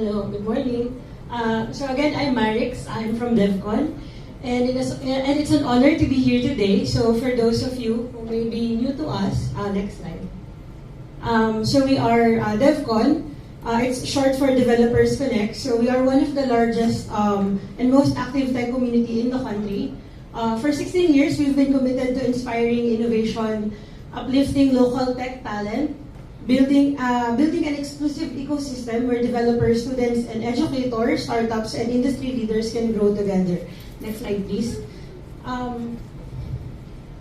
Hello, good morning. So again, I'm Marix. I'm from DevCon. And it's an honor to be here today. So for those of you who may be new to us, next slide. So we are DevCon. It's short for Developers Connect. So we are one of the largest and most active tech community in the country. For 16 years, we've been committed to inspiring innovation, uplifting local tech talent, building an exclusive ecosystem where developers, students, and educators, startups, and industry leaders can grow together. Next slide, please.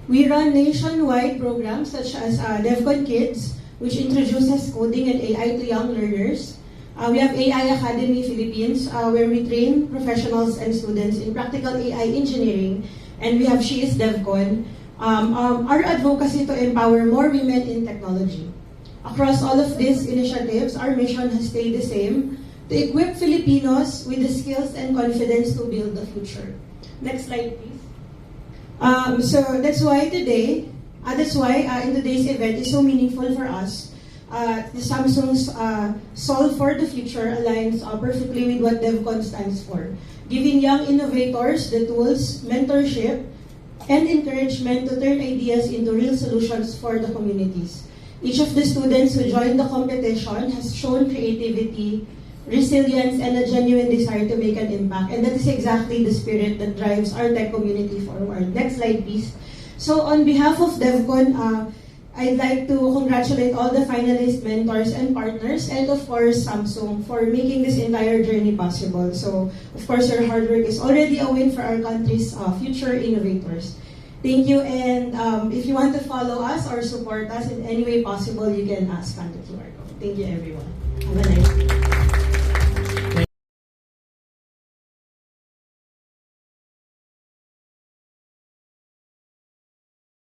We run nationwide programs such as DevCon Kids, which introduces coding and AI to young learners. We have AI Academy Philippines, where we train professionals and students in practical AI engineering. And we have She is DevCon, our advocacy to empower more women in technology. Across all of these initiatives, our mission has stayed the same: to equip Filipinos with the skills and confidence to build the future. Next slide, please. So that's why in today's event is so meaningful for us. The Samsung's Solve for the Future aligns perfectly with what DevCon stands for, giving young innovators the tools, mentorship, and encouragement to turn ideas into real solutions for the communities. Each of the students who joined the competition has shown creativity, resilience, and a genuine desire to make an impact. And that is exactly the spirit that drives our tech community forward. Next slide, please. So on behalf of DevCon, I'd like to congratulate all the finalists, mentors, and partners, and of course, Samsung, for making this entire journey possible. So, of course, your hard work is already a win for our country's future innovators. Thank you, and if you want to follow us or support us in any way possible, you can scan the QR code. Thank you, everyone. Have a nice day.